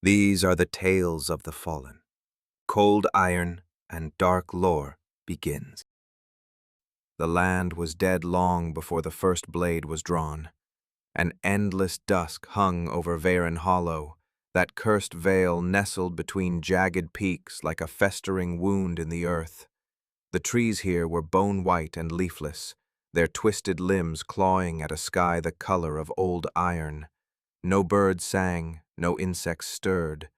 These are the tales of the fallen. Cold iron and dark lore begins. The land was dead long before the first blade was drawn. An endless dusk hung over Veyrn Hollow, that cursed vale nestled between jagged peaks like a festering wound in the earth. The trees here were bone-white and leafless, their twisted limbs clawing at a sky the color of old iron. No bird sang, no insects stirred,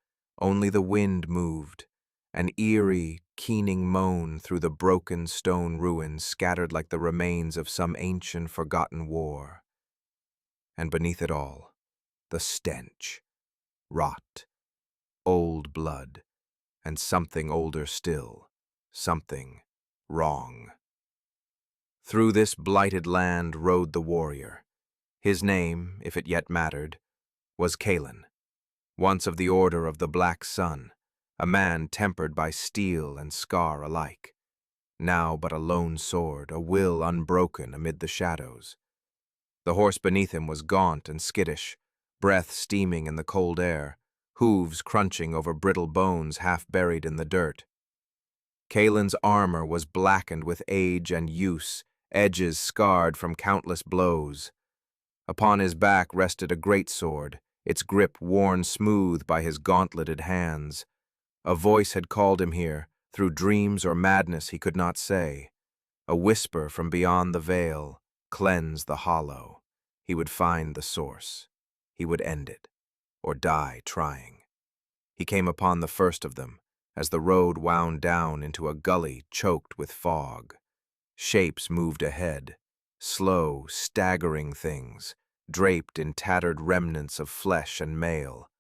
only the wind moved, an eerie, keening moan through the broken stone ruins scattered like the remains of some ancient forgotten war. And beneath it all, the stench, rot, old blood, and something older still, something wrong. Through this blighted land rode the warrior. His name, if it yet mattered, was Kaelen, once of the Order of the Black Sun, a man tempered by steel and scar alike. Now but a lone sword, a will unbroken amid the shadows. The horse beneath him was gaunt and skittish, breath steaming in the cold air, hooves crunching over brittle bones half buried in the dirt. Kaelen's armor was blackened with age and use, edges scarred from countless blows. Upon his back rested a great sword, its grip worn smooth by his gauntleted hands. A voice had called him here, through dreams or madness he could not say. A whisper from beyond the veil, cleanse the hollow. He would find the source. He would end it, or die trying. He came upon the first of them, as the road wound down into a gully choked with fog. Shapes moved ahead, slow, staggering things, draped in tattered remnants of flesh and mail.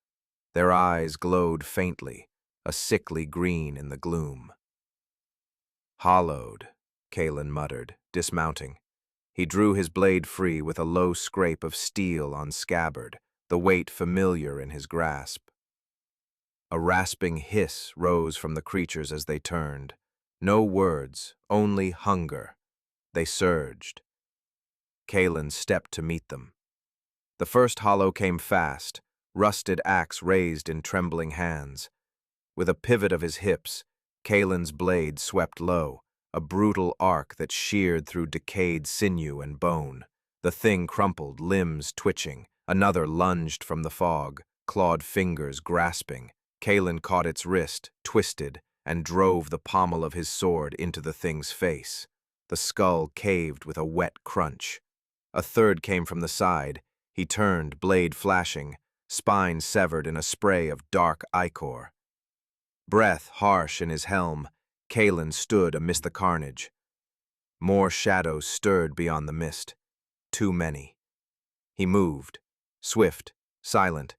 Their eyes glowed faintly, a sickly green in the gloom. "Hollowed," Kaelen muttered, dismounting. He drew his blade free with a low scrape of steel on scabbard, the weight familiar in his grasp. A rasping hiss rose from the creatures as they turned. No words, only hunger. They surged. Kaelen stepped to meet them. The first hollow came fast, rusted axe raised in trembling hands. With a pivot of his hips, Kaelen's blade swept low, a brutal arc that sheared through decayed sinew and bone. The thing crumpled, limbs twitching. Another lunged from the fog, clawed fingers grasping. Kaelen caught its wrist, twisted, and drove the pommel of his sword into the thing's face. The skull caved with a wet crunch. A third came from the side. He turned, blade flashing, spine severed in a spray of dark ichor. Breath harsh in his helm, Kaelen stood amidst the carnage. More shadows stirred beyond the mist. Too many. He moved, swift, silent,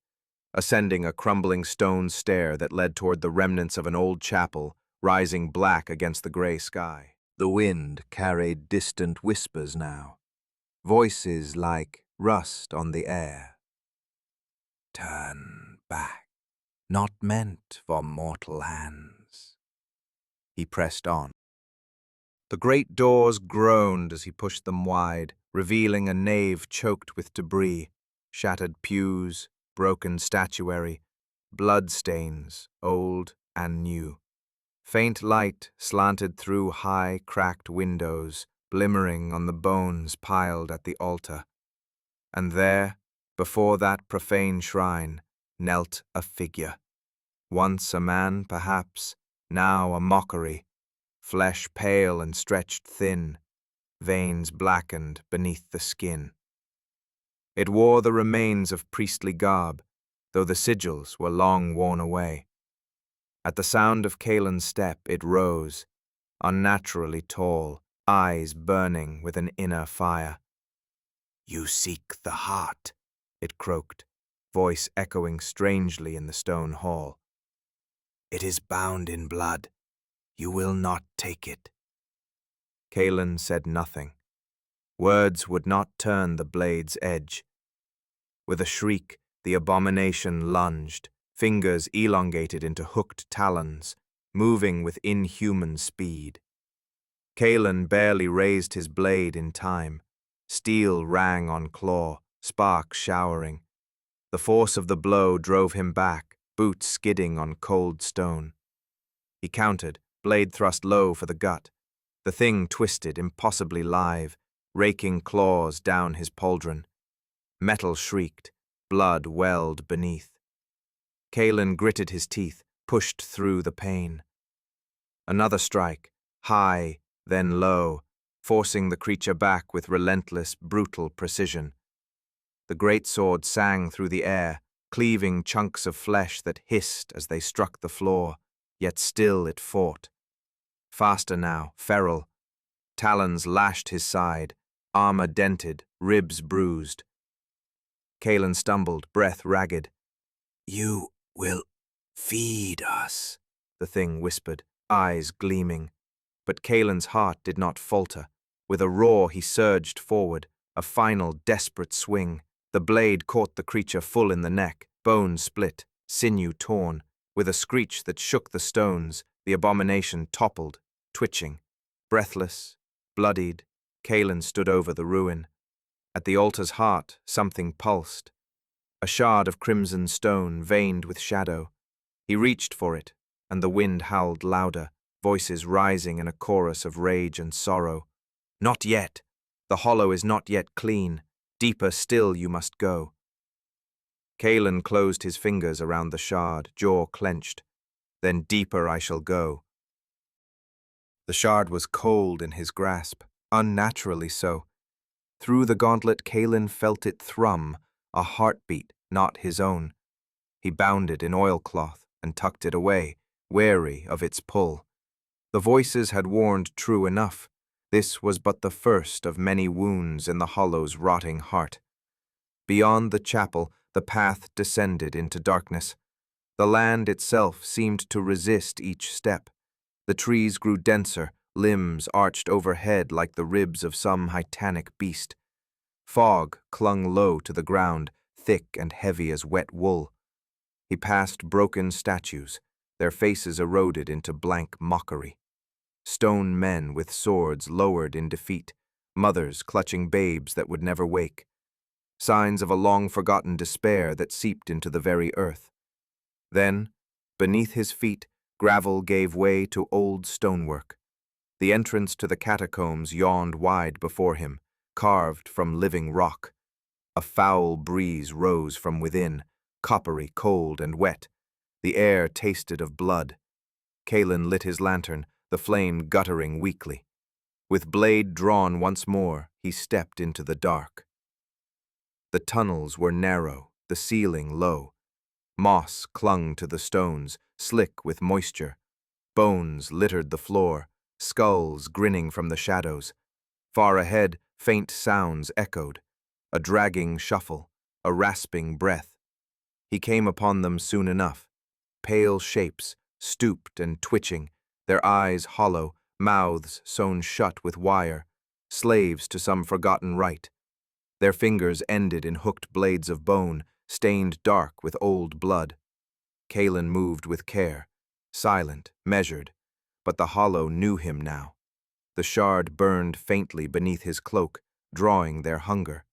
ascending a crumbling stone stair that led toward the remnants of an old chapel, rising black against the gray sky. The wind carried distant whispers now, voices like rust on the air. Turn back, not meant for mortal hands. He pressed on. The great doors groaned as he pushed them wide, revealing a nave choked with debris, shattered pews, broken statuary, bloodstains, old and new. Faint light slanted through high, cracked windows, glimmering on the bones piled at the altar. And there, before that profane shrine, knelt a figure. Once a man, perhaps, now a mockery, flesh pale and stretched thin, veins blackened beneath the skin. It wore the remains of priestly garb, though the sigils were long worn away. At the sound of Kaelen's step it rose, unnaturally tall, eyes burning with an inner fire. "You seek the heart," it croaked, voice echoing strangely in the stone hall. "It is bound in blood. You will not take it." Kaelen said nothing. Words would not turn the blade's edge. With a shriek, the abomination lunged, fingers elongated into hooked talons, moving with inhuman speed. Kaelen barely raised his blade in time. Steel rang on claw, sparks showering. The force of the blow drove him back, boots skidding on cold stone. He counted, blade thrust low for the gut. The thing twisted, impossibly live, raking claws down his pauldron. Metal shrieked, blood welled beneath. Kaelen gritted his teeth, pushed through the pain. Another strike, high, then low, forcing the creature back with relentless, brutal precision. The great sword sang through the air, cleaving chunks of flesh that hissed as they struck the floor, yet still it fought. Faster now, feral. Talons lashed his side, armor dented, ribs bruised. Kaelen stumbled, breath ragged. "You will feed us," the thing whispered, eyes gleaming. But Kaelen's heart did not falter. With a roar he surged forward, a final desperate swing. The blade caught the creature full in the neck, bone split, sinew torn. With a screech that shook the stones, the abomination toppled, twitching. Breathless, bloodied, Kaelen stood over the ruin. At the altar's heart, something pulsed. A shard of crimson stone veined with shadow. He reached for it, and the wind howled louder, voices rising in a chorus of rage and sorrow. "Not yet! The hollow is not yet clean. Deeper still you must go." Kaelen closed his fingers around the shard, jaw clenched. "Then deeper I shall go." The shard was cold in his grasp, unnaturally so. Through the gauntlet Kaelen felt it thrum, a heartbeat not his own. He bound it in oilcloth and tucked it away, wary of its pull. The voices had warned true enough. This was but the first of many wounds in the hollow's rotting heart. Beyond the chapel, the path descended into darkness. The land itself seemed to resist each step. The trees grew denser, limbs arched overhead like the ribs of some titanic beast. Fog clung low to the ground, thick and heavy as wet wool. He passed broken statues, their faces eroded into blank mockery. Stone men with swords lowered in defeat, mothers clutching babes that would never wake. Signs of a long-forgotten despair that seeped into the very earth. Then, beneath his feet, gravel gave way to old stonework. The entrance to the catacombs yawned wide before him, carved from living rock. A foul breeze rose from within, coppery, cold, and wet. The air tasted of blood. Kaelen lit his lantern, the flame guttering weakly. With blade drawn once more, he stepped into the dark. The tunnels were narrow, the ceiling low. Moss clung to the stones, slick with moisture. Bones littered the floor, skulls grinning from the shadows. Far ahead, faint sounds echoed. A dragging shuffle, a rasping breath. He came upon them soon enough. Pale shapes, stooped and twitching, their eyes hollow, mouths sewn shut with wire, slaves to some forgotten rite. Their fingers ended in hooked blades of bone, stained dark with old blood. Kaelen moved with care, silent, measured, but the hollow knew him now. The shard burned faintly beneath his cloak, drawing their hunger.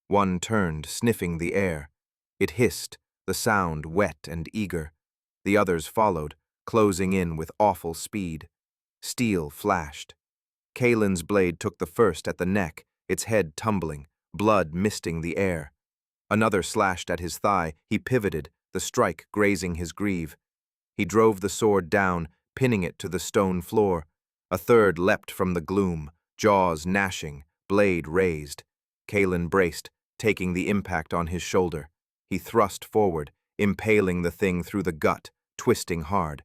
One turned, sniffing the air. It hissed, the sound wet and eager. The others followed, closing in with awful speed. Steel flashed. Kaelen's blade took the first at the neck, its head tumbling, blood misting the air. Another slashed at his thigh. He pivoted, the strike grazing his greave. He drove the sword down, pinning it to the stone floor. A third leapt from the gloom, jaws gnashing, blade raised. Kaelen braced, taking the impact on his shoulder. He thrust forward, impaling the thing through the gut, twisting hard.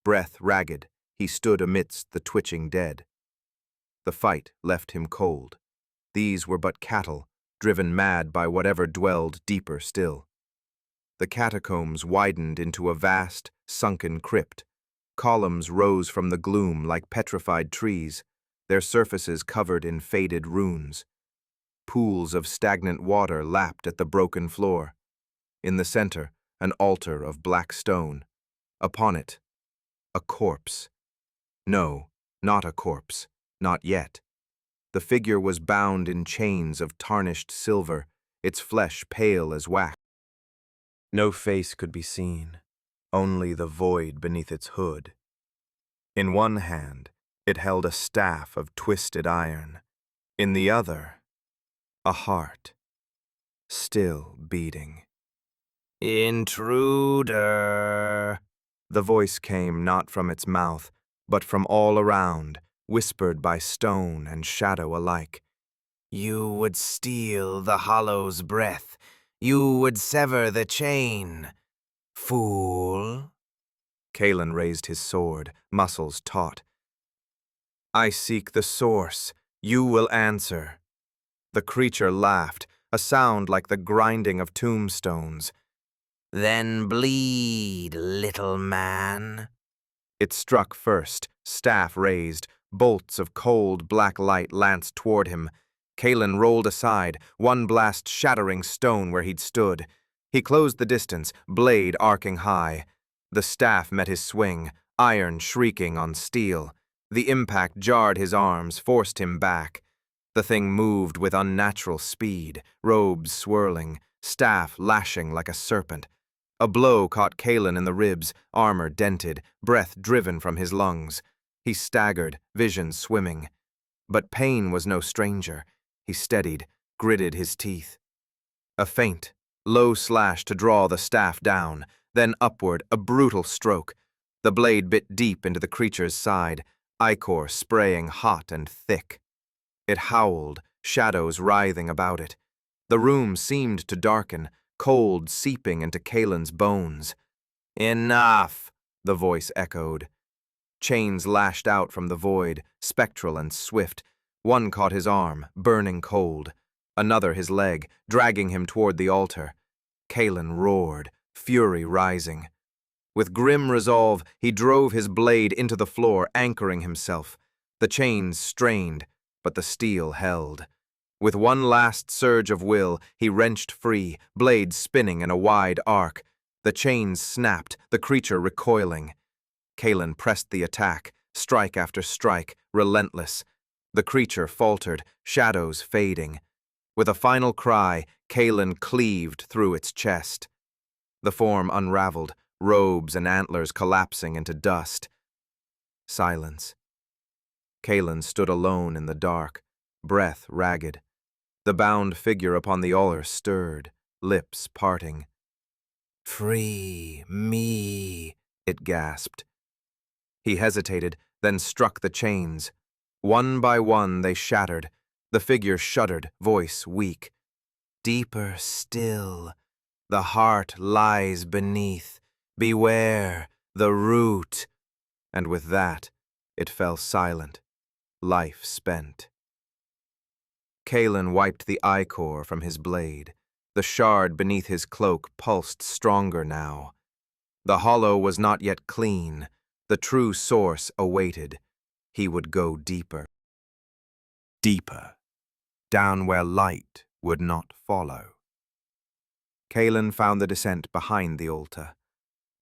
Breath ragged, he stood amidst the twitching dead. The fight left him cold. These were but cattle, driven mad by whatever dwelled deeper still. The catacombs widened into a vast, sunken crypt. Columns rose from the gloom like petrified trees, their surfaces covered in faded runes. Pools of stagnant water lapped at the broken floor. In the center, an altar of black stone. Upon it, a corpse. No, not a corpse, not yet. The figure was bound in chains of tarnished silver, its flesh pale as wax. No face could be seen, only the void beneath its hood. In one hand, it held a staff of twisted iron. In the other, a heart, still beating. "Intruder!" The voice came not from its mouth, but from all around, whispered by stone and shadow alike. "You would steal the Hollow's breath. You would sever the chain. Fool!" Kaelen raised his sword, muscles taut. "I seek the source. You will answer." The creature laughed, a sound like the grinding of tombstones. "Then bleed, little man." It struck first, staff raised, bolts of cold black light lanced toward him. Kaelen rolled aside, one blast shattering stone where he'd stood. He closed the distance, blade arcing high. The staff met his swing, iron shrieking on steel. The impact jarred his arms, forced him back. The thing moved with unnatural speed, robes swirling, staff lashing like a serpent. A blow caught Kaelen in the ribs, armor dented, breath driven from his lungs. He staggered, vision swimming. But pain was no stranger. He steadied, gritted his teeth. A feint, low slash to draw the staff down, then upward, a brutal stroke. The blade bit deep into the creature's side, ichor spraying hot and thick. It howled, shadows writhing about it. The room seemed to darken, cold seeping into Kaelen's bones. "Enough!" the voice echoed. Chains lashed out from the void, spectral and swift. One caught his arm, burning cold. Another his leg, dragging him toward the altar. Kaelen roared, fury rising. With grim resolve, he drove his blade into the floor, anchoring himself. The chains strained, but the steel held. With one last surge of will, he wrenched free, blade spinning in a wide arc. The chains snapped, the creature recoiling. Kaelen pressed the attack, strike after strike, relentless. The creature faltered, shadows fading. With a final cry, Kaelen cleaved through its chest. The form unraveled, robes and antlers collapsing into dust. Silence. Kaelen stood alone in the dark, breath ragged. The bound figure upon the altar stirred, lips parting. "Free me," it gasped. He hesitated, then struck the chains. One by one they shattered. The figure shuddered, voice weak. "Deeper still. The heart lies beneath. Beware, the root." And with that, it fell silent, life spent. Kaelen wiped the ichor from his blade. The shard beneath his cloak pulsed stronger now. The hollow was not yet clean. The true source awaited. He would go deeper. Deeper. Down where light would not follow. Kaelen found the descent behind the altar.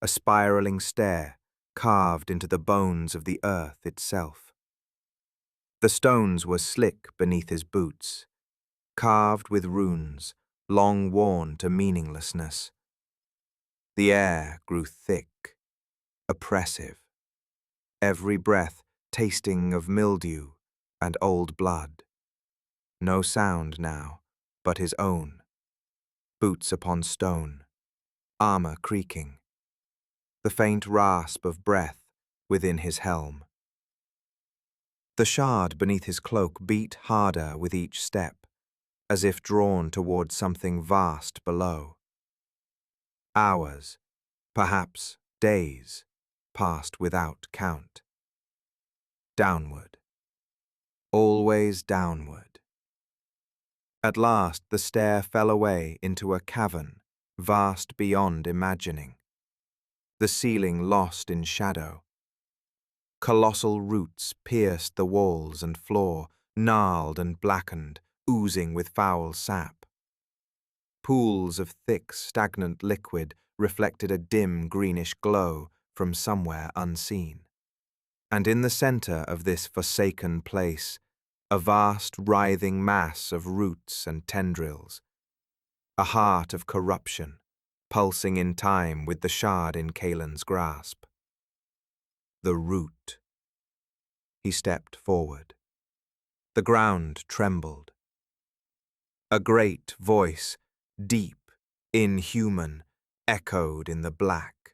A spiraling stair, carved into the bones of the earth itself. The stones were slick beneath his boots, carved with runes, long worn to meaninglessness. The air grew thick, oppressive, every breath tasting of mildew and old blood. No sound now, but his own. Boots upon stone, armor creaking. The faint rasp of breath within his helm. The shard beneath his cloak beat harder with each step, as if drawn toward something vast below. Hours, perhaps days, passed without count. Downward. Always downward. At last the stair fell away into a cavern, vast beyond imagining. The ceiling lost in shadow. Colossal roots pierced the walls and floor, gnarled and blackened, oozing with foul sap. Pools of thick, stagnant liquid reflected a dim greenish glow from somewhere unseen. And in the center of this forsaken place, a vast writhing mass of roots and tendrils. A heart of corruption, pulsing in time with the shard in Kaelen's grasp. The root. He stepped forward. The ground trembled. A great voice, deep, inhuman, echoed in the black.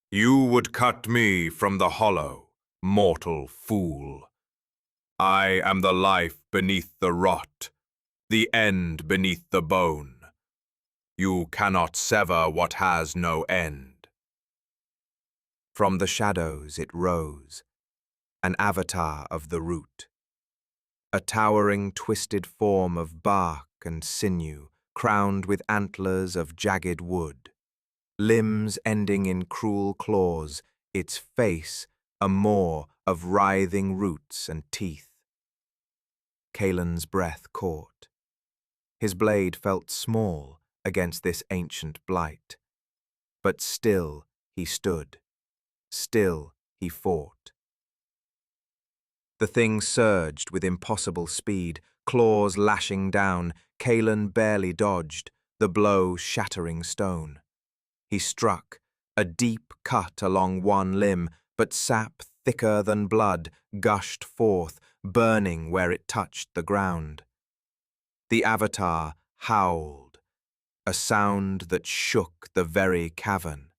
"You would cut me from the hollow, mortal fool. I am the life beneath the rot, the end beneath the bone. You cannot sever what has no end." From the shadows it rose, an avatar of the root. A towering, twisted form of bark and sinew, crowned with antlers of jagged wood. Limbs ending in cruel claws, its face a maw of writhing roots and teeth. Kaelen's breath caught. His blade felt small against this ancient blight. But still he stood. Still he fought. The thing surged with impossible speed, claws lashing down. Kaelen barely dodged, the blow shattering stone. He struck, a deep cut along one limb, but sap thicker than blood gushed forth, burning where it touched the ground. The avatar howled, a sound that shook the very cavern.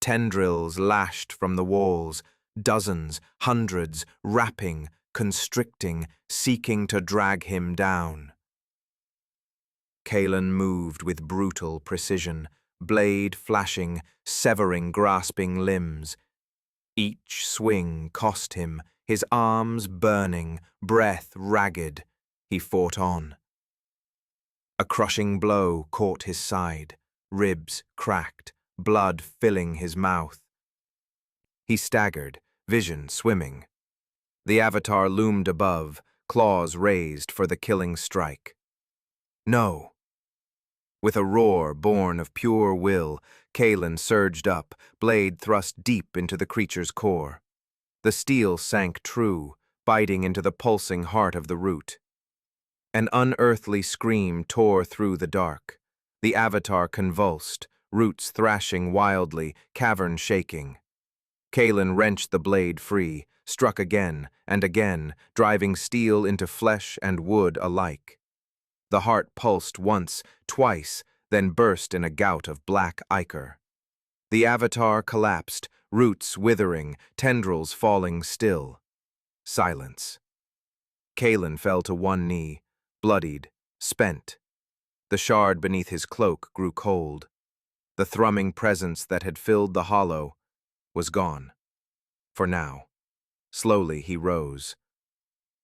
Tendrils lashed from the walls, dozens, hundreds, wrapping, constricting, seeking to drag him down. Kaelen moved with brutal precision, blade flashing, severing grasping limbs. Each swing cost him, his arms burning, breath ragged. He fought on. A crushing blow caught his side, ribs cracked, blood filling his mouth. He staggered, vision swimming. The avatar loomed above, claws raised for the killing strike. No! With a roar born of pure will, Kaelen surged up, blade thrust deep into the creature's core. The steel sank true, biting into the pulsing heart of the root. An unearthly scream tore through the dark. The avatar convulsed, roots thrashing wildly, cavern shaking. Kaelen wrenched the blade free, struck again and again, driving steel into flesh and wood alike. The heart pulsed once, twice, then burst in a gout of black ichor. The avatar collapsed, roots withering, tendrils falling still. Silence. Kaelen fell to one knee, bloodied, spent. The shard beneath his cloak grew cold. The thrumming presence that had filled the hollow was gone. For now. Slowly he rose.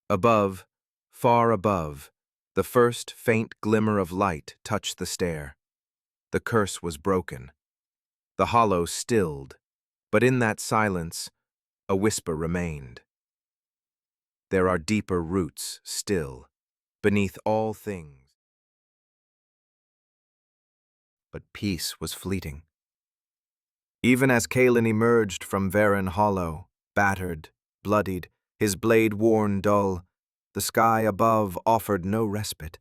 Above, far above, the first faint glimmer of light touched the stair. The curse was broken. The hollow stilled, but in that silence, a whisper remained. There are deeper roots still, beneath all things. But peace was fleeting. Even as Kaelen emerged from Veyrn Hollow, battered, bloodied, his blade worn dull, the sky above offered no respite.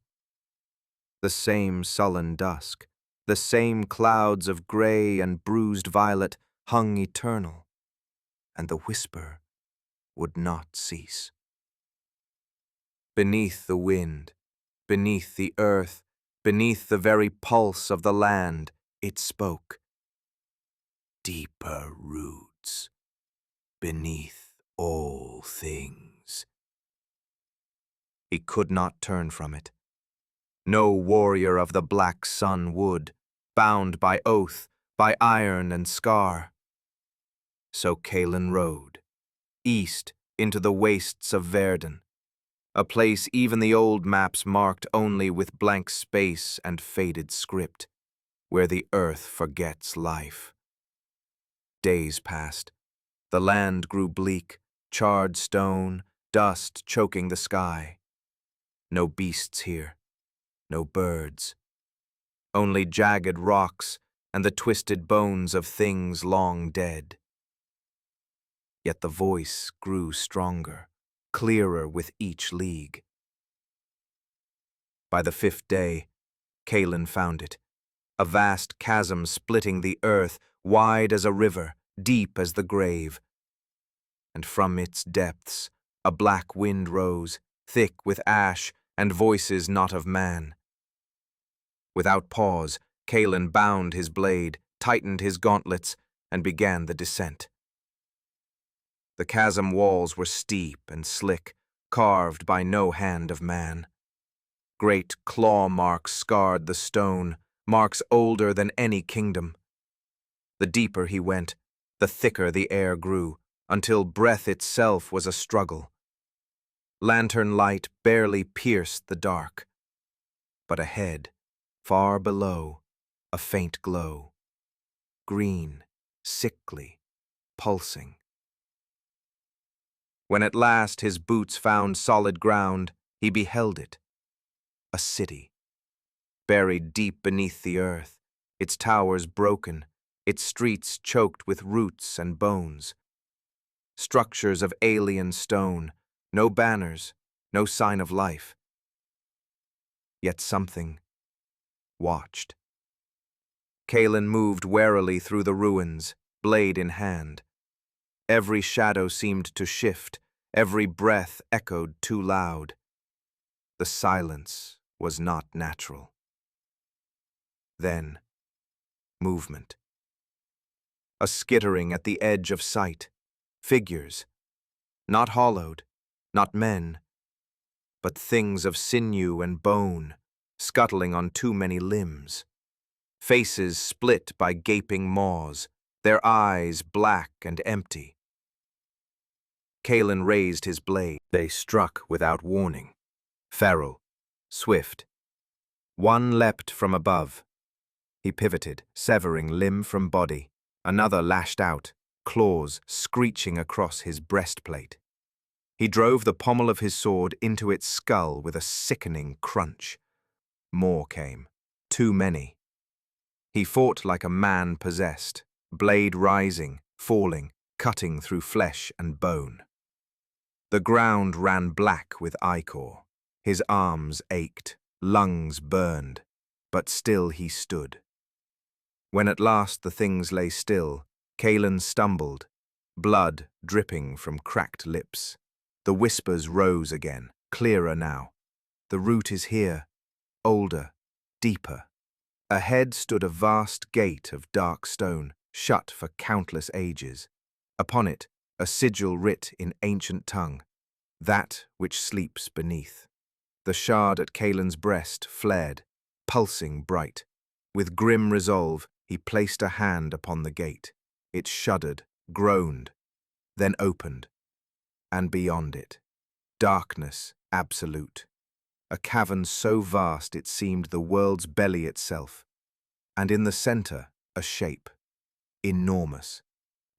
The same sullen dusk, the same clouds of gray and bruised violet hung eternal, and the whisper would not cease. Beneath the wind, beneath the earth, beneath the very pulse of the land, it spoke. Deeper roots, beneath all things. He could not turn from it. No warrior of the black sun would, bound by oath, by iron and scar. So Kaelen rode, east into the wastes of Veyrn, a place even the old maps marked only with blank space and faded script, where the earth forgets life. Days passed. The land grew bleak, charred stone, dust choking the sky. No beasts here, no birds. Only jagged rocks and the twisted bones of things long dead. Yet the voice grew stronger, clearer with each league. By the 5th day, Kaelen found it, a vast chasm splitting the earth, wide as a river, deep as the grave. And from its depths a black wind rose, thick with ash and voices not of man. Without pause, Kaelen bound his blade, tightened his gauntlets, and began the descent. The chasm walls were steep and slick, carved by no hand of man. Great claw marks scarred the stone, marks older than any kingdom. The deeper he went, the thicker the air grew, until breath itself was a struggle. Lantern light barely pierced the dark. But ahead, far below, a faint glow. Green, sickly, pulsing. When at last his boots found solid ground, he beheld it. A city, buried deep beneath the earth, its towers broken, its streets choked with roots and bones. Structures of alien stone, no banners, no sign of life. Yet something watched. Kaelen moved warily through the ruins, blade in hand. Every shadow seemed to shift, every breath echoed too loud. The silence was not natural. Then, movement. A skittering at the edge of sight. Figures. Not hollowed, not men, but things of sinew and bone, scuttling on too many limbs. Faces split by gaping maws, their eyes black and empty. Kaelen raised his blade. They struck without warning. Feral, swift. One leapt from above. He pivoted, severing limb from body. Another lashed out, claws screeching across his breastplate. He drove the pommel of his sword into its skull with a sickening crunch. More came. Too many. He fought like a man possessed, blade rising, falling, cutting through flesh and bone. The ground ran black with ichor. His arms ached, lungs burned, but still he stood. When at last the things lay still, Kaelen stumbled, blood dripping from cracked lips. The whispers rose again, clearer now. The root is here, older, deeper. Ahead stood a vast gate of dark stone, shut for countless ages. Upon it, a sigil writ in ancient tongue, that which sleeps beneath. The shard at Kaelen's breast flared, pulsing bright. With grim resolve, he placed a hand upon the gate. It shuddered, groaned, then opened. And beyond it, darkness absolute. A cavern so vast it seemed the world's belly itself. And in the center, a shape, enormous,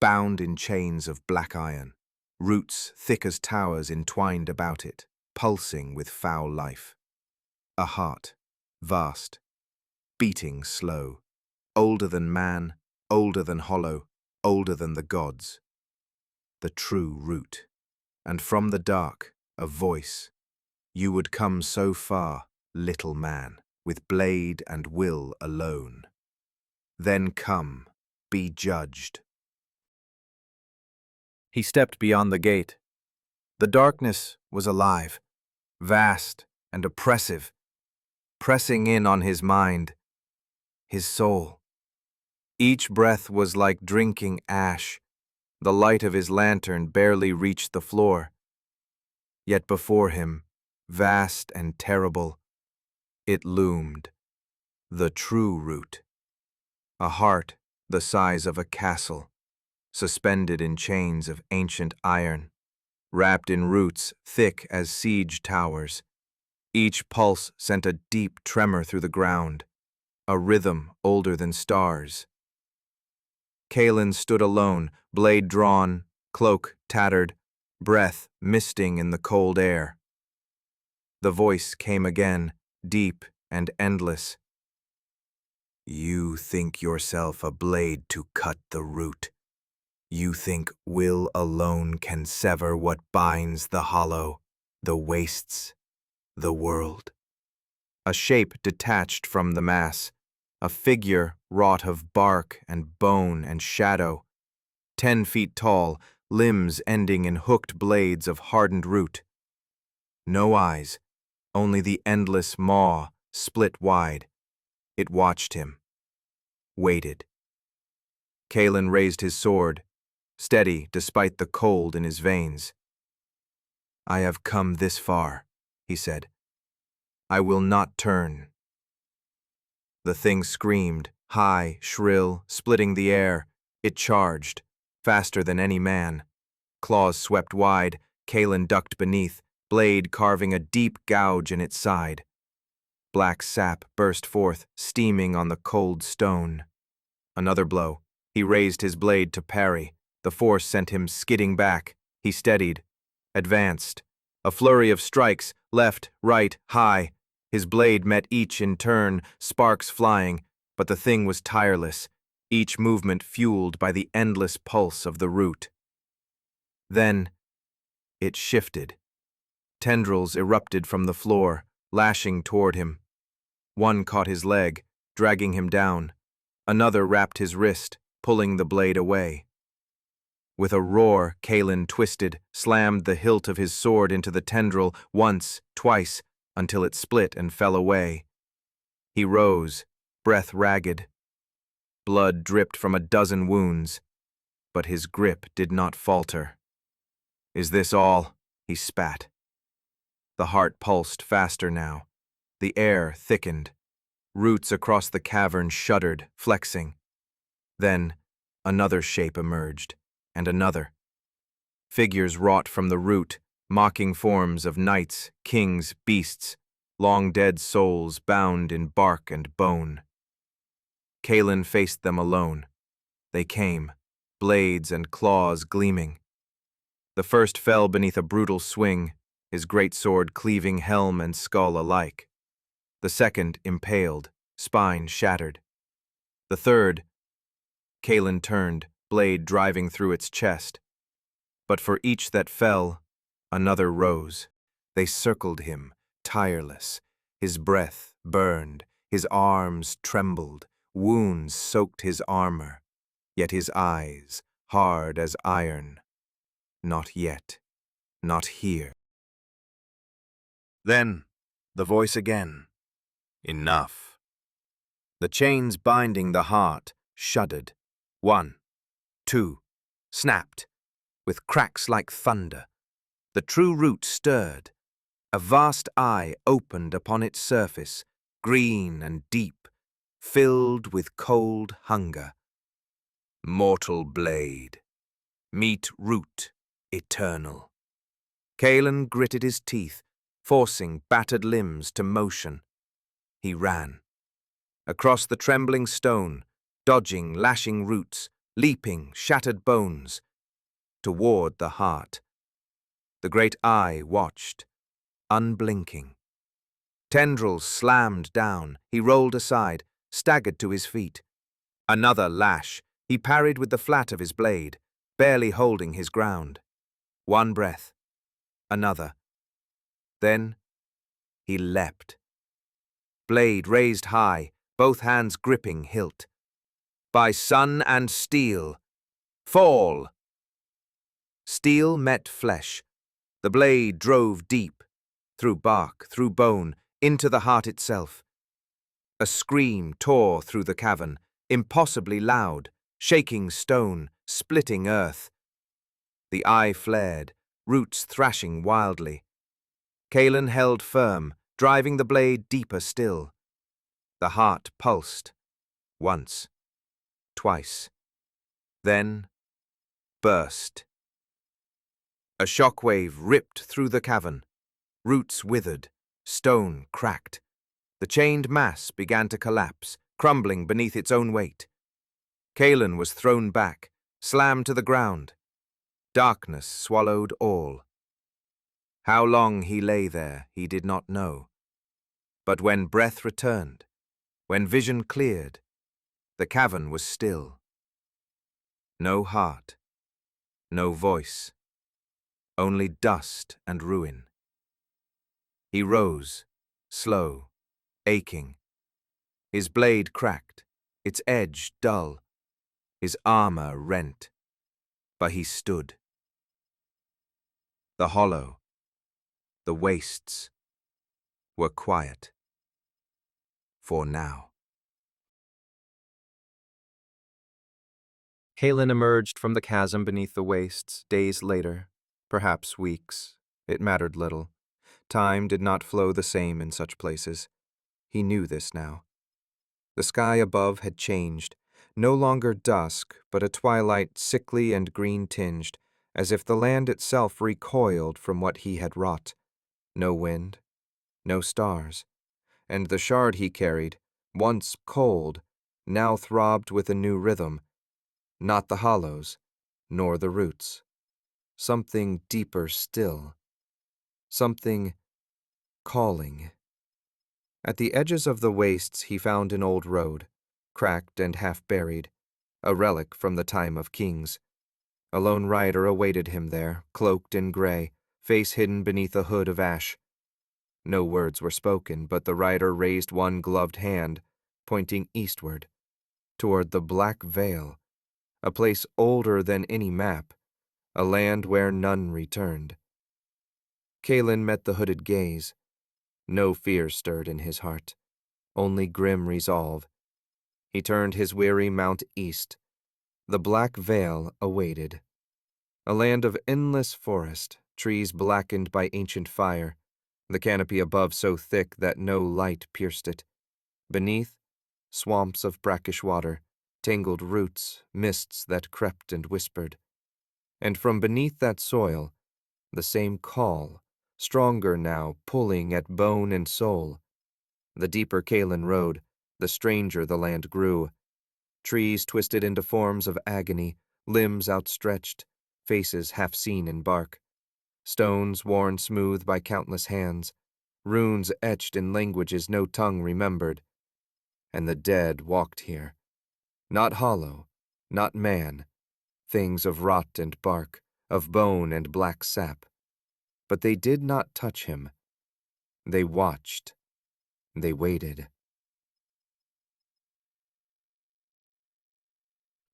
bound in chains of black iron, roots thick as towers entwined about it, pulsing with foul life. A heart, vast, beating slow, older than man, older than hollow, older than the gods. The true root. And from the dark, a voice. You would come so far, little man, with blade and will alone. Then come, be judged. He stepped beyond the gate. The darkness was alive, vast and oppressive, pressing in on his mind, his soul. Each breath was like drinking ash. The light of his lantern barely reached the floor. Yet before him, vast and terrible, it loomed, the true root. A heart the size of a castle, suspended in chains of ancient iron, wrapped in roots thick as siege towers. Each pulse sent a deep tremor through the ground, a rhythm older than stars. Kaelen stood alone, blade drawn, cloak tattered, breath misting in the cold air. The voice came again, deep and endless. You think yourself a blade to cut the root. You think will alone can sever what binds the hollow, the wastes, the world. A shape detached from the mass, a figure wrought of bark and bone and shadow, 10 feet tall, limbs ending in hooked blades of hardened root. No eyes, only the endless maw split wide. It watched him, waited. Kaelen raised his sword, steady despite the cold in his veins. "I have come this far," he said. "I will not turn." The thing screamed, high, shrill, splitting the air. It charged, faster than any man. Claws swept wide, Kaelen ducked beneath, blade carving a deep gouge in its side. Black sap burst forth, steaming on the cold stone. Another blow. He raised his blade to parry. The force sent him skidding back. He steadied, advanced. A flurry of strikes, left, right, high. His blade met each in turn, sparks flying, but the thing was tireless, each movement fueled by the endless pulse of the root. Then, it shifted. Tendrils erupted from the floor, lashing toward him. One caught his leg, dragging him down. Another wrapped his wrist, pulling the blade away. With a roar, Kaelen twisted, slammed the hilt of his sword into the tendril once, twice, until it split and fell away. He rose, breath ragged. Blood dripped from a dozen wounds, but his grip did not falter. "Is this all?" he spat. The heart pulsed faster now. The air thickened. Roots across the cavern shuddered, flexing. Then, another shape emerged, and another. Figures wrought from the root, mocking forms of knights, kings, beasts, long-dead souls bound in bark and bone. Kaelen faced them alone. They came, blades and claws gleaming. The first fell beneath a brutal swing, his great sword cleaving helm and skull alike. The second impaled, spine shattered. The third, Kaelen turned, blade driving through its chest. But for each that fell, another rose. They circled him, tireless. His breath burned, his arms trembled, wounds soaked his armor, yet his eyes, hard as iron. Not yet, not here. Then, the voice again. Enough. The chains binding the heart shuddered. 1, 2, snapped. With cracks like thunder, the true root stirred. A vast eye opened upon its surface, green and deep, filled with cold hunger. Mortal blade. Meet root, eternal. Kaelen gritted his teeth, forcing battered limbs to motion. He ran. Across the trembling stone, dodging lashing roots, leaping shattered bones. Toward the heart. The great eye watched, unblinking. Tendrils slammed down, he rolled aside, staggered to his feet. Another lash, he parried with the flat of his blade, barely holding his ground. One breath, another. Then he leapt. Blade raised high, both hands gripping hilt. By sun and steel, fall! Steel met flesh. The blade drove deep, through bark, through bone, into the heart itself. A scream tore through the cavern, impossibly loud, shaking stone, splitting earth. The eye flared, roots thrashing wildly. Kaelen held firm, driving the blade deeper still. The heart pulsed, once, twice, then burst. A shockwave ripped through the cavern. Roots withered, stone cracked. The chained mass began to collapse, crumbling beneath its own weight. Kaelen was thrown back, slammed to the ground. Darkness swallowed all. How long he lay there, he did not know. But when breath returned, when vision cleared, the cavern was still. No heart, no voice. Only dust and ruin. He rose, slow, aching. His blade cracked, its edge dull, his armor rent, but he stood. The hollow, the wastes, were quiet. For now. Kaelen emerged from the chasm beneath the wastes days later, perhaps weeks. It mattered little. Time did not flow the same in such places. He knew this now. The sky above had changed, no longer dusk, but a twilight sickly and green-tinged, as if the land itself recoiled from what he had wrought. No wind, no stars, and the shard he carried, once cold, now throbbed with a new rhythm. Not the hollows, nor the roots. Something deeper still. Something calling. At the edges of the wastes he found an old road, cracked and half-buried, a relic from the time of kings. A lone rider awaited him there, cloaked in gray, face hidden beneath a hood of ash. No words were spoken, but the rider raised one gloved hand, pointing eastward, toward the Black Vale, a place older than any map, a land where none returned. Kaelen met the hooded gaze. No fear stirred in his heart, only grim resolve. He turned his weary mount east. The Black Vale awaited. A land of endless forest, trees blackened by ancient fire, the canopy above so thick that no light pierced it. Beneath, swamps of brackish water, tangled roots, mists that crept and whispered. And from beneath that soil, the same call, stronger now, pulling at bone and soul. The deeper Kaelen rode, the stranger the land grew. Trees twisted into forms of agony, limbs outstretched, faces half seen in bark. Stones worn smooth by countless hands, runes etched in languages no tongue remembered. And the dead walked here. Not hollow, not man, things of rot and bark, of bone and black sap. But they did not touch him. They watched. They waited.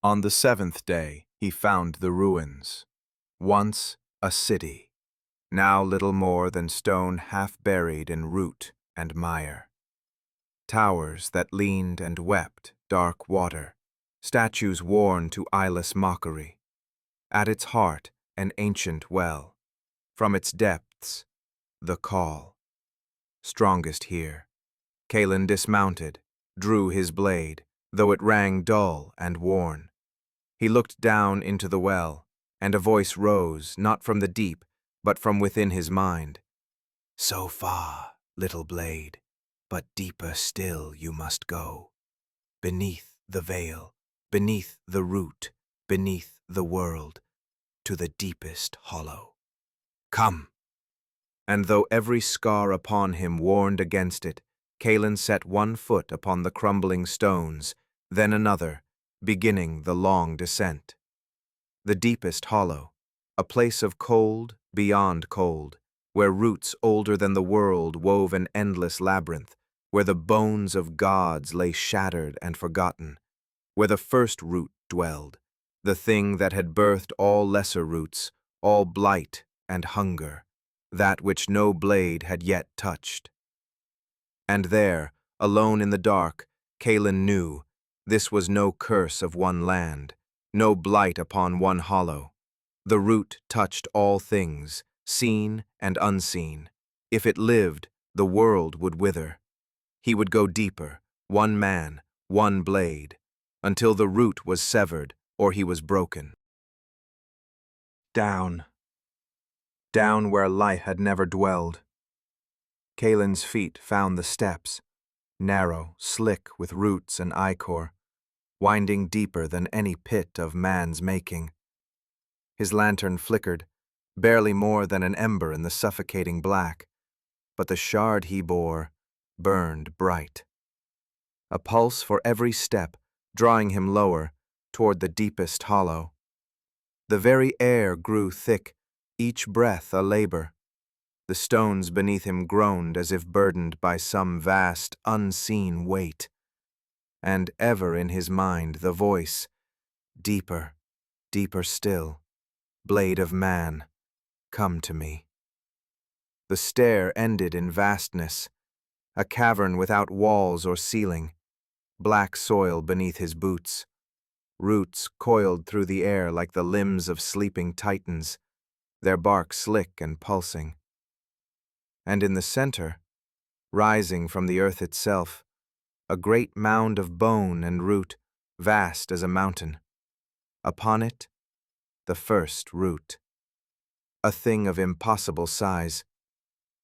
On the 7th day, he found the ruins. Once a city, now little more than stone half buried in root and mire. Towers that leaned and wept dark water, statues worn to eyeless mockery. At its heart, an ancient well. From its depths, the call. Strongest here. Kaelen dismounted, drew his blade, though it rang dull and worn. He looked down into the well, and a voice rose, not from the deep, but from within his mind. So far, little blade, but deeper still you must go. Beneath the veil, beneath the root, beneath the world, to the deepest hollow. Come! And though every scar upon him warned against it, Kaelen set one foot upon the crumbling stones, then another, beginning the long descent. The deepest hollow, a place of cold beyond cold, where roots older than the world wove an endless labyrinth, where the bones of gods lay shattered and forgotten, where the first root dwelled, the thing that had birthed all lesser roots, all blight and hunger, that which no blade had yet touched. And there, alone in the dark, Kaelen knew this was no curse of one land, no blight upon one hollow. The root touched all things, seen and unseen. If it lived, the world would wither. He would go deeper, one man, one blade, until the root was severed or he was broken. Down. Down where light had never dwelled. Kaelen's feet found the steps, narrow, slick with roots and ichor, winding deeper than any pit of man's making. His lantern flickered, barely more than an ember in the suffocating black, but the shard he bore burned bright. A pulse for every step, drawing him lower, toward the deepest hollow. The very air grew thick, each breath a labor. The stones beneath him groaned as if burdened by some vast, unseen weight. and ever in his mind the voice, deeper, deeper still, blade of man, come to me. The stair ended in vastness, a cavern without walls or ceiling, black soil beneath his boots, roots coiled through the air like the limbs of sleeping titans, their bark slick and pulsing. And in the center, rising from the earth itself, a great mound of bone and root, vast as a mountain. Upon it, the first root. A thing of impossible size.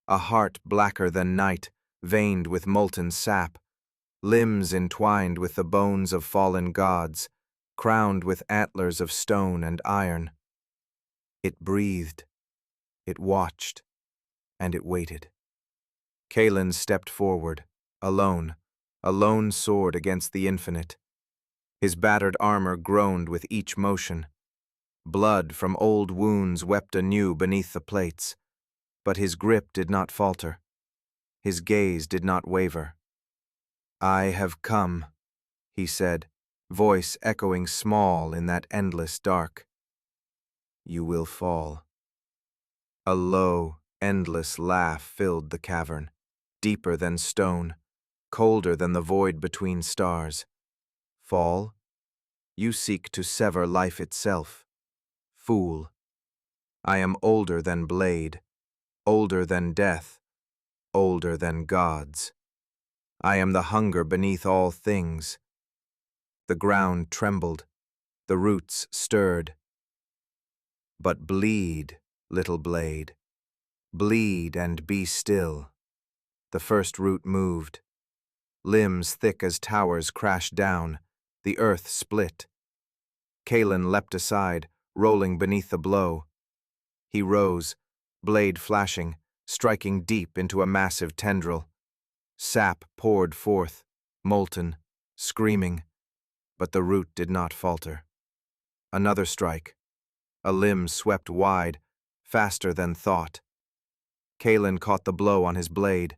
A heart blacker than night, veined with molten sap, limbs entwined with the bones of fallen gods, crowned with antlers of stone and iron. It breathed, it watched, and it waited. Kaelen stepped forward, alone, a lone sword against the infinite. His battered armor groaned with each motion. Blood from old wounds wept anew beneath the plates, but his grip did not falter. His gaze did not waver. "I have come," he said, voice echoing small in that endless dark. "You will fall." A low, endless laugh filled the cavern, deeper than stone, colder than the void between stars. "Fall? You seek to sever life itself. Fool. I am older than blade, older than death, older than gods. I am the hunger beneath all things." The ground trembled, the roots stirred. "But bleed, little blade. Bleed and be still." The first root moved. Limbs thick as towers crashed down. The earth split. Kaelen leapt aside, rolling beneath the blow. He rose, blade flashing, striking deep into a massive tendril. Sap poured forth, molten, screaming, but the root did not falter. Another strike. A limb swept wide, faster than thought. Kaelen caught the blow on his blade,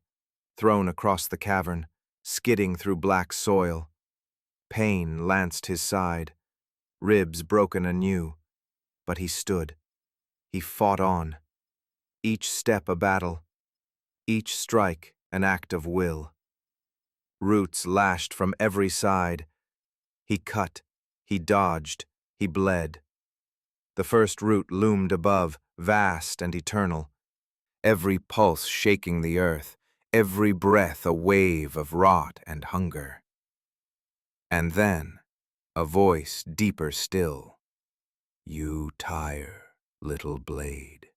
thrown across the cavern, skidding through black soil. Pain lanced his side, ribs broken anew, but he stood. He fought on, each step a battle, each strike an act of will. Roots lashed from every side. He cut, he dodged, he bled. The first root loomed above, vast and eternal, every pulse shaking the earth, every breath a wave of rot and hunger. And then, a voice deeper still. "You tire, little blade,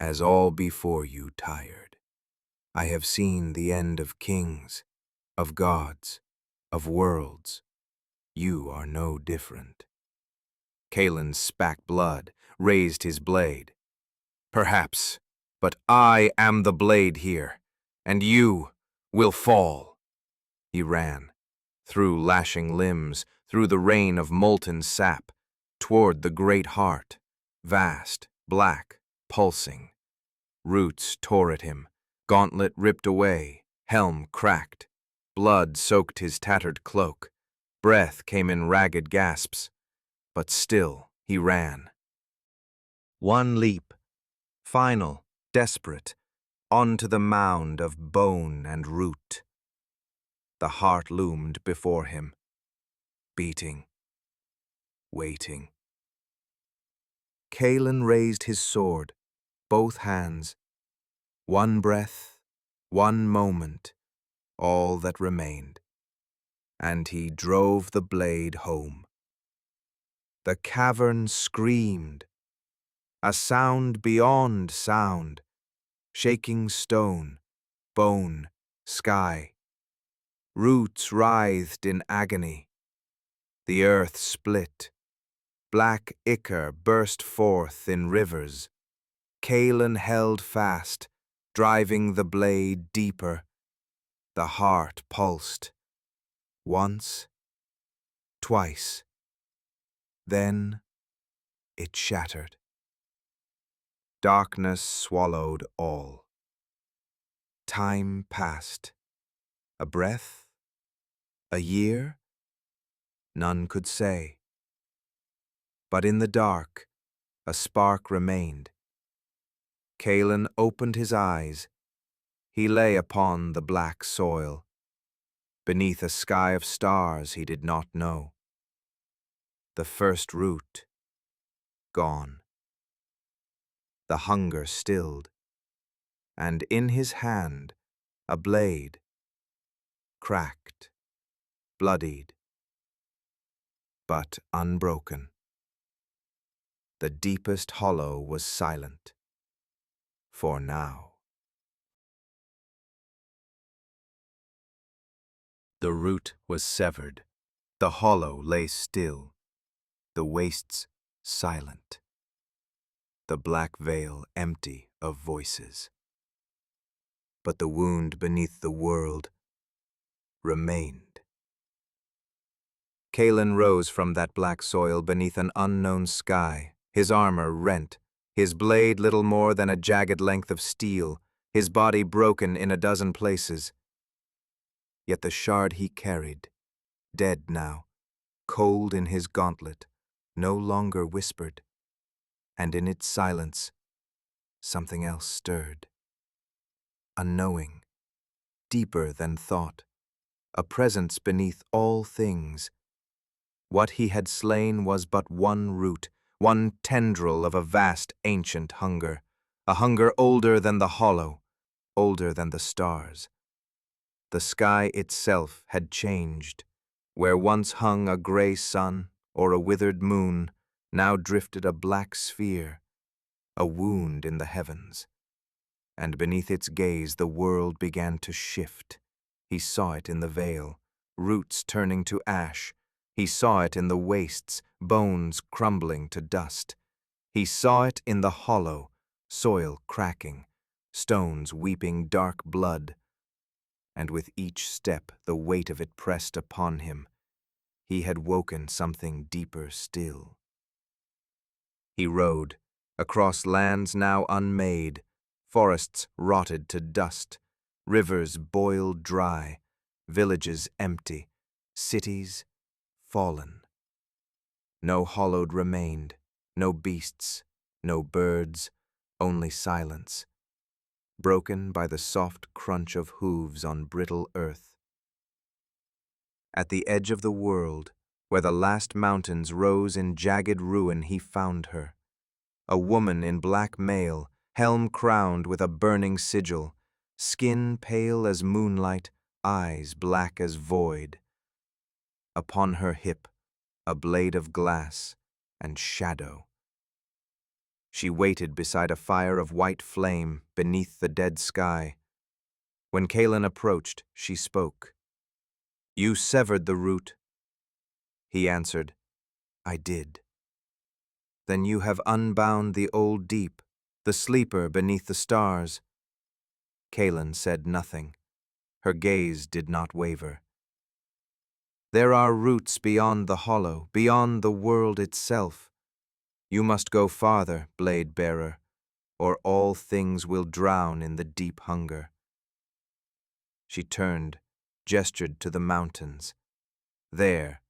as all before you tired. I have seen the end of kings, of gods, of worlds. You are no different." Kaelen spat blood, raised his blade. "Perhaps, but I am the blade here, and you will fall." He ran, through lashing limbs, through the rain of molten sap, toward the great heart, vast, black, pulsing. Roots tore at him, gauntlet ripped away, helm cracked. Blood soaked his tattered cloak. Breath came in ragged gasps, but still he ran. One leap, final, desperate, onto the mound of bone and root. The heart loomed before him, beating, waiting. Kaelen raised his sword, both hands. One breath, one moment, all that remained. And he drove the blade home. The cavern screamed, a sound beyond sound, shaking stone, bone, sky. Roots writhed in agony. The earth split. Black ichor burst forth in rivers. Kaelen held fast, driving the blade deeper. The heart pulsed. Once, twice. Then it shattered. Darkness swallowed all. Time passed. A breath? A year? None could say. But in the dark, a spark remained. Kaelen opened his eyes. He lay upon the black soil, beneath a sky of stars he did not know. The first root gone. The hunger stilled, and in his hand a blade, cracked, bloodied, but unbroken. The deepest hollow was silent, for now. The root was severed. The hollow lay still, the wastes silent, the Black Vale empty of voices. But the wound beneath the world remained. Kaelen rose from that black soil beneath an unknown sky, his armor rent, his blade little more than a jagged length of steel, his body broken in a dozen places. Yet the shard he carried, dead now, cold in his gauntlet, no longer whispered, and in its silence, something else stirred. A knowing, deeper than thought, a presence beneath all things. What he had slain was but one root, one tendril of a vast ancient hunger, a hunger older than the hollow, older than the stars. The sky itself had changed. Where once hung a gray sun or a withered moon, now drifted a black sphere, a wound in the heavens. And beneath its gaze the world began to shift. He saw it in the vale, roots turning to ash. He saw it in the wastes, bones crumbling to dust. He saw it in the hollow, soil cracking, stones weeping dark blood. And with each step the weight of it pressed upon him. He had woken something deeper still. He rode, across lands now unmade, forests rotted to dust, rivers boiled dry, villages empty, cities fallen. No hollowed remained, no beasts, no birds, only silence, broken by the soft crunch of hooves on brittle earth. At the edge of the world, where the last mountains rose in jagged ruin, he found her. A woman in black mail, helm crowned with a burning sigil, skin pale as moonlight, eyes black as void. Upon her hip, a blade of glass and shadow. She waited beside a fire of white flame beneath the dead sky. When Kaelen approached, she spoke. "You severed the root." He answered, "I did." "Then you have unbound the old deep, the sleeper beneath the stars." Kaelen said nothing. Her gaze did not waver. "There are roots beyond the hollow, beyond the world itself. You must go farther, blade bearer, or all things will drown in the deep hunger." She turned, gestured to the mountains. There,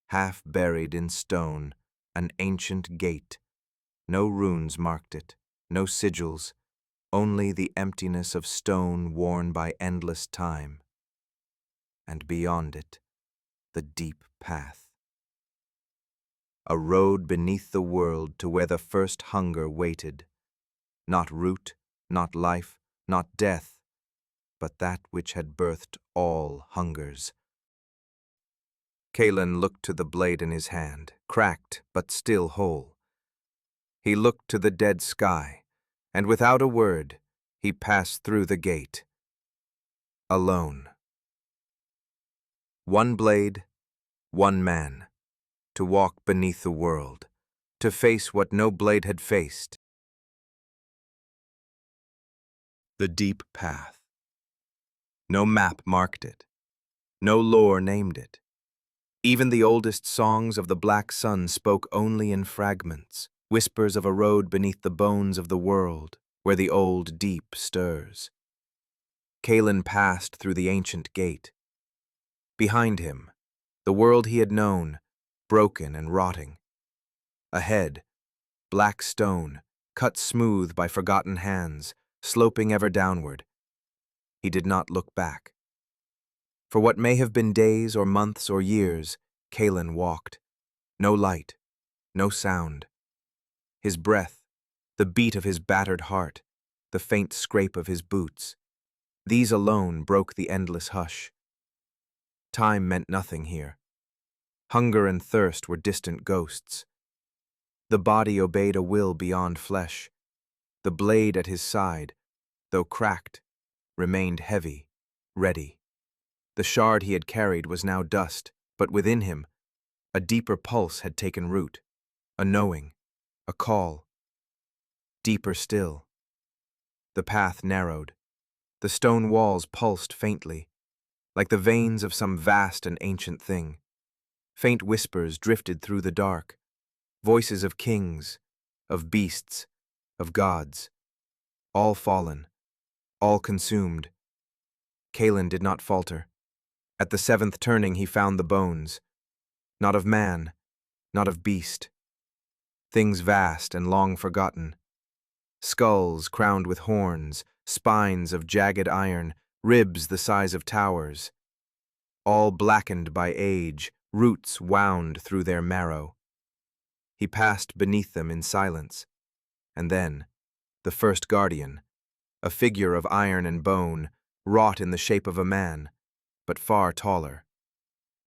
half buried in stone, an ancient gate. No runes marked it, no sigils, only the emptiness of stone worn by endless time. And beyond it, the deep path. A road beneath the world to where the first hunger waited. Not root, not life, not death, but that which had birthed all hungers. Kaelen looked to the blade in his hand, cracked but still whole. He looked to the dead sky, and without a word, he passed through the gate. Alone. One blade, one man, to walk beneath the world, to face what no blade had faced. The deep path. No map marked it, no lore named it. Even the oldest songs of the Black Sun spoke only in fragments, whispers of a road beneath the bones of the world, where the old deep stirs. Kaelen passed through the ancient gate. Behind him, the world he had known, broken and rotting. Ahead, black stone, cut smooth by forgotten hands, sloping ever downward. He did not look back. For what may have been days or months or years, Kaelen walked. No light, no sound. His breath, the beat of his battered heart, the faint scrape of his boots, these alone broke the endless hush. Time meant nothing here. Hunger and thirst were distant ghosts. The body obeyed a will beyond flesh. The blade at his side, though cracked, remained heavy, ready. The shard he had carried was now dust, but within him, a deeper pulse had taken root, a knowing, a call. Deeper still. The path narrowed. The stone walls pulsed faintly, like the veins of some vast and ancient thing. Faint whispers drifted through the dark, voices of kings, of beasts, of gods, all fallen, all consumed. Kaelen did not falter. At the seventh turning he found the bones, not of man, not of beast. Things vast and long forgotten. Skulls crowned with horns, spines of jagged iron, ribs the size of towers. All blackened by age, roots wound through their marrow. He passed beneath them in silence. And then, the first guardian, a figure of iron and bone, wrought in the shape of a man, but far taller.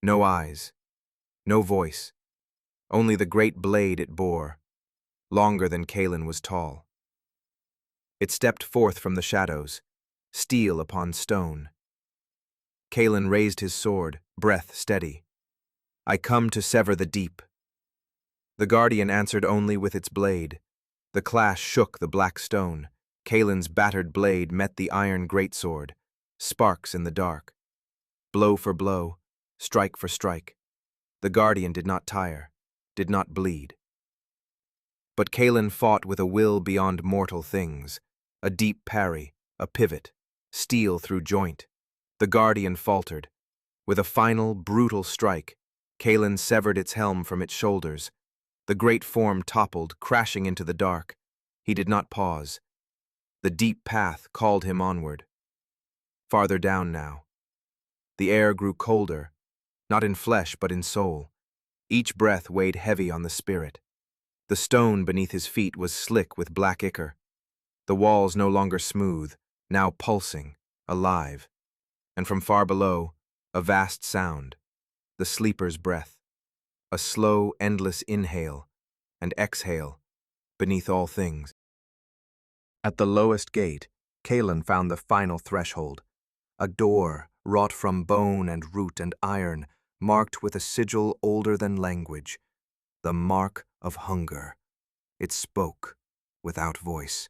No eyes, no voice, only the great blade it bore, longer than Kaelen was tall. It stepped forth from the shadows, steel upon stone. Kaelen raised his sword, breath steady. "I come to sever the deep." The guardian answered only with its blade. The clash shook the black stone. Kaelen's battered blade met the iron greatsword, sparks in the dark. Blow for blow, strike for strike. The guardian did not tire, did not bleed. But Kaelen fought with a will beyond mortal things, a deep parry, a pivot, steel through joint. The guardian faltered. With a final, brutal strike, Kaelen severed its helm from its shoulders. The great form toppled, crashing into the dark. He did not pause. The deep path called him onward. Farther down now. The air grew colder, not in flesh but in soul. Each breath weighed heavy on the spirit. The stone beneath his feet was slick with black ichor. The walls no longer smooth, now pulsing, alive. And from far below, a vast sound, the sleeper's breath, a slow, endless inhale and exhale beneath all things. At the lowest gate, Kaelen found the final threshold, a door wrought from bone and root and iron, marked with a sigil older than language, the mark of hunger. It spoke without voice.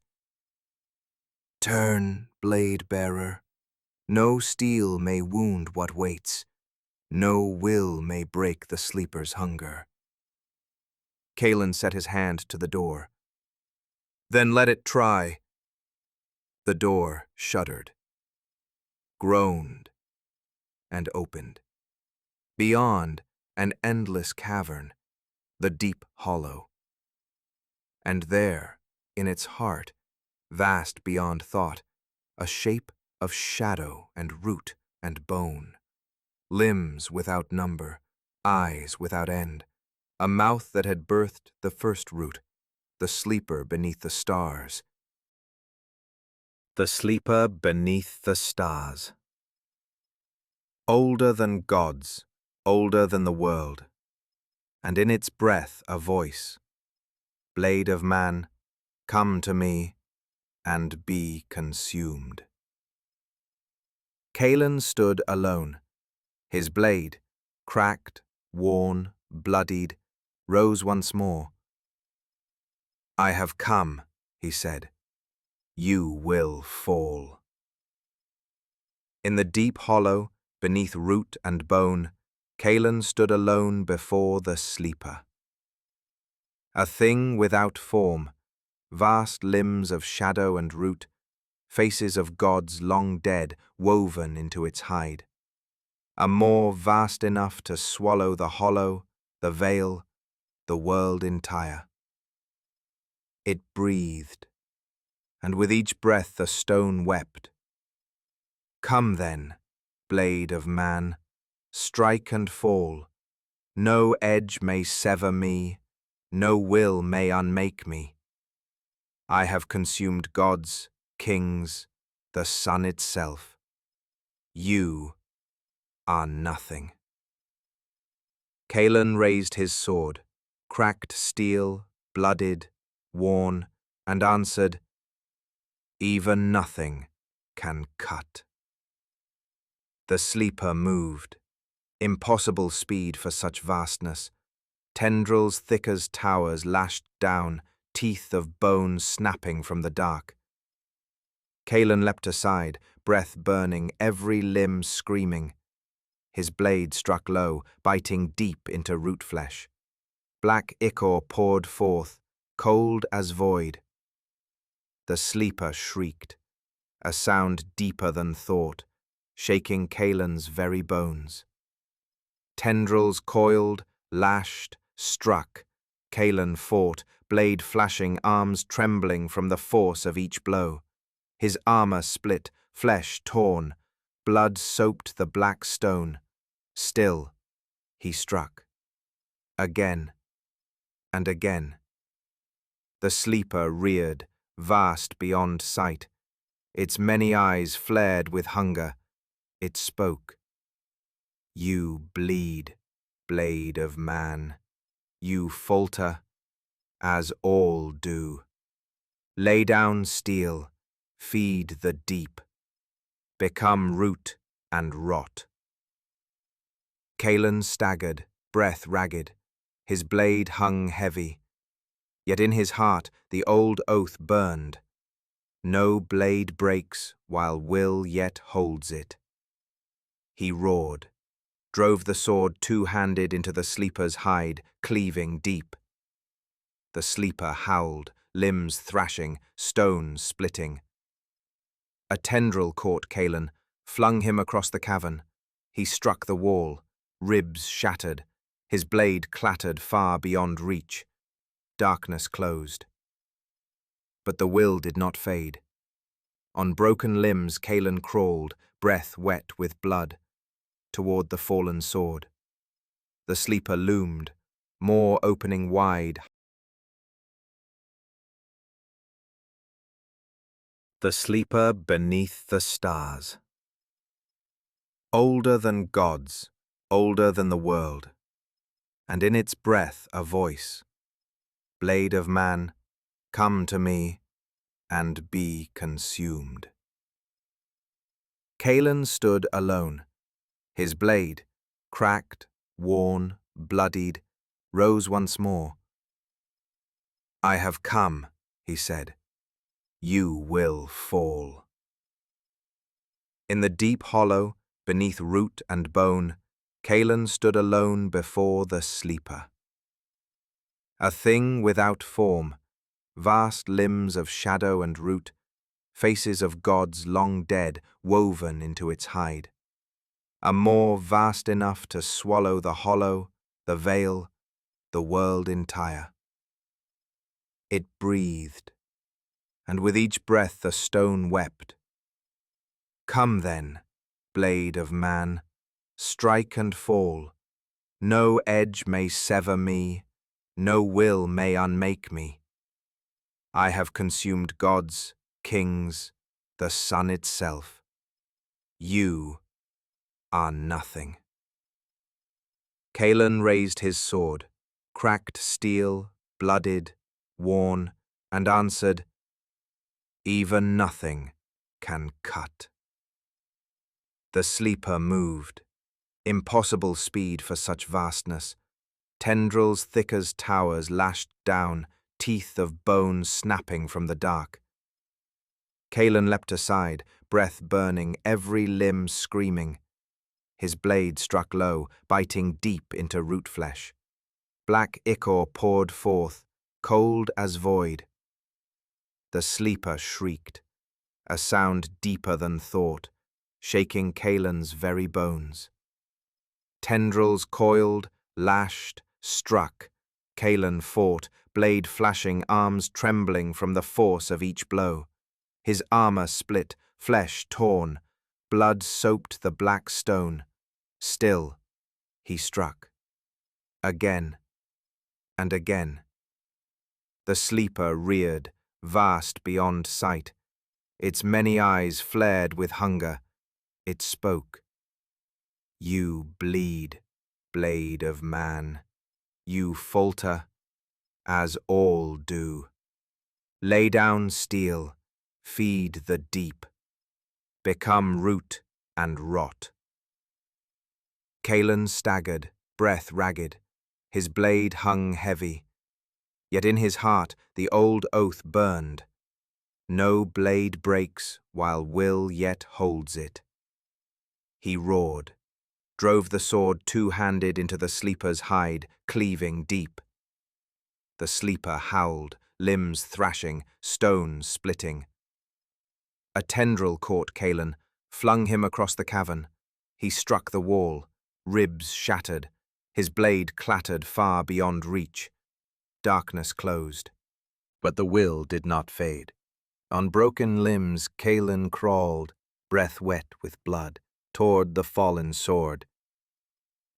"Turn, blade-bearer. No steel may wound what waits. No will may break the sleeper's hunger." Kaelen set his hand to the door. "Then let it try." The door shuddered, groaned, and opened. Beyond, an endless cavern, the deep hollow. And there, in its heart, vast beyond thought, a shape of shadow and root and bone. Limbs without number, eyes without end, a mouth that had birthed the first root, the sleeper beneath the stars. The sleeper beneath the stars. Older than gods, older than the world, and in its breath a voice. "Blade of man, come to me and be consumed." Kaelen stood alone. His blade, cracked, worn, bloodied, rose once more. "I have come," he said. "You will fall." In the deep hollow, beneath root and bone, Kaelen stood alone before the sleeper. A thing without form, vast limbs of shadow and root, faces of gods long dead woven into its hide. A maw vast enough to swallow the hollow, the vale, the world entire. It breathed, and with each breath the stone wept. Come then, blade of man, strike and fall. No edge may sever me, no will may unmake me. I have consumed gods, kings, the sun itself. You are nothing. Kaelen raised his sword, cracked steel, blooded, worn, and answered, "Even nothing can cut." The sleeper moved. Impossible speed for such vastness. Tendrils thick as towers lashed down, teeth of bone snapping from the dark. Kaelen leapt aside, breath burning, every limb screaming. His blade struck low, biting deep into root flesh. Black ichor poured forth, cold as void. The sleeper shrieked, a sound deeper than thought, shaking Kaelen's very bones. Tendrils coiled, lashed, struck. Kaelen fought, blade flashing, arms trembling from the force of each blow. His armor split, flesh torn, blood soaked the black stone. Still, he struck. Again, and again. The sleeper reared, vast beyond sight. Its many eyes flared with hunger. It spoke. You bleed, blade of man. You falter, as all do. Lay down steel, feed the deep. Become root and rot. Kaelen staggered, breath ragged. His blade hung heavy. Yet in his heart the old oath burned. No blade breaks while will yet holds it. He roared, drove the sword two-handed into the sleeper's hide, cleaving deep. The sleeper howled, limbs thrashing, stone splitting. A tendril caught Kaelen, flung him across the cavern. He struck the wall, ribs shattered, his blade clattered far beyond reach. Darkness closed. But the will did not fade. On broken limbs Kaelen crawled, breath wet with blood, toward the fallen sword. The sleeper loomed, more opening wide. The sleeper beneath the stars. Older than gods, older than the world, and in its breath a voice. Blade of man, come to me and be consumed. Kaelen stood alone. His blade, cracked, worn, bloodied, rose once more. I have come, he said. You will fall. In the deep hollow, beneath root and bone, Kaelen stood alone before the sleeper. A thing without form, vast limbs of shadow and root, faces of gods long dead woven into its hide. A maw vast enough to swallow the hollow, the vale, the world entire. It breathed, and with each breath the stone wept. Come then, blade of man, strike and fall. No edge may sever me, no will may unmake me. I have consumed gods, kings, the sun itself. You are nothing. Kaelen raised his sword, cracked steel, blooded, worn, and answered, Even nothing can cut. The sleeper moved. Impossible speed for such vastness. Tendrils thick as towers lashed down, teeth of bone snapping from the dark. Kaelen leapt aside, breath burning, every limb screaming. His blade struck low, biting deep into root flesh. Black ichor poured forth, cold as void. The sleeper shrieked, a sound deeper than thought, shaking Kaelen's very bones. Tendrils coiled, lashed, struck. Kaelen fought, blade flashing, arms trembling from the force of each blow. His armor split, flesh torn, blood soaked the black stone. Still, he struck. Again and again. The sleeper reared, vast beyond sight. Its many eyes flared with hunger. It spoke. You bleed, blade of man. You falter, as all do. Lay down steel, feed the deep. Become root and rot. Kaelen staggered, breath ragged. His blade hung heavy. Yet in his heart the old oath burned. No blade breaks while will yet holds it. He roared, drove the sword two-handed into the sleeper's hide, cleaving deep. The sleeper howled, limbs thrashing, stones splitting. A tendril caught Kaelen, flung him across the cavern. He struck the wall, ribs shattered, his blade clattered far beyond reach. Darkness closed, but the will did not fade. On broken limbs Kaelen crawled, breath wet with blood, toward the fallen sword.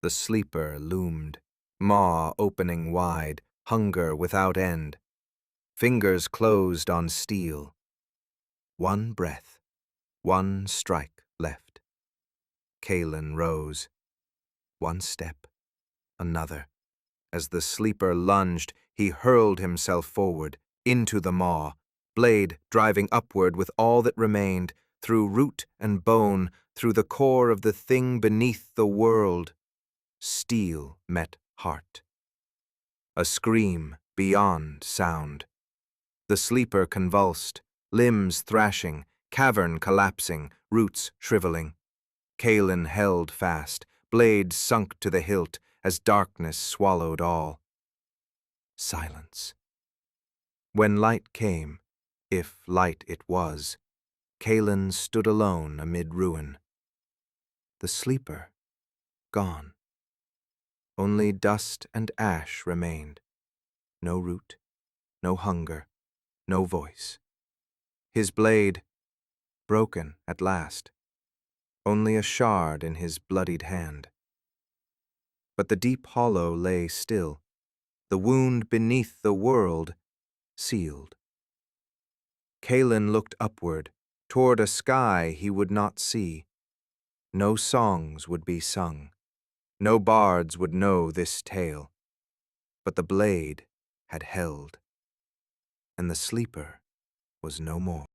The sleeper loomed, maw opening wide, hunger without end. Fingers closed on steel. One breath, one strike left. Kaelen rose. One step, another. As the sleeper lunged, he hurled himself forward, into the maw, blade driving upward with all that remained, through root and bone, through the core of the thing beneath the world. Steel met heart. A scream beyond sound. The sleeper convulsed, limbs thrashing, cavern collapsing, roots shriveling. Kaelen held fast, blade sunk to the hilt as darkness swallowed all. Silence. When light came, if light it was, Kaelen stood alone amid ruin. The sleeper, gone. Only dust and ash remained. No root, no hunger, no voice. His blade, broken at last. Only a shard in his bloodied hand. But the deep hollow lay still, the wound beneath the world sealed. Kaelen looked upward, toward a sky he would not see. No songs would be sung. No bards would know this tale. But the blade had held, and the sleeper was no more.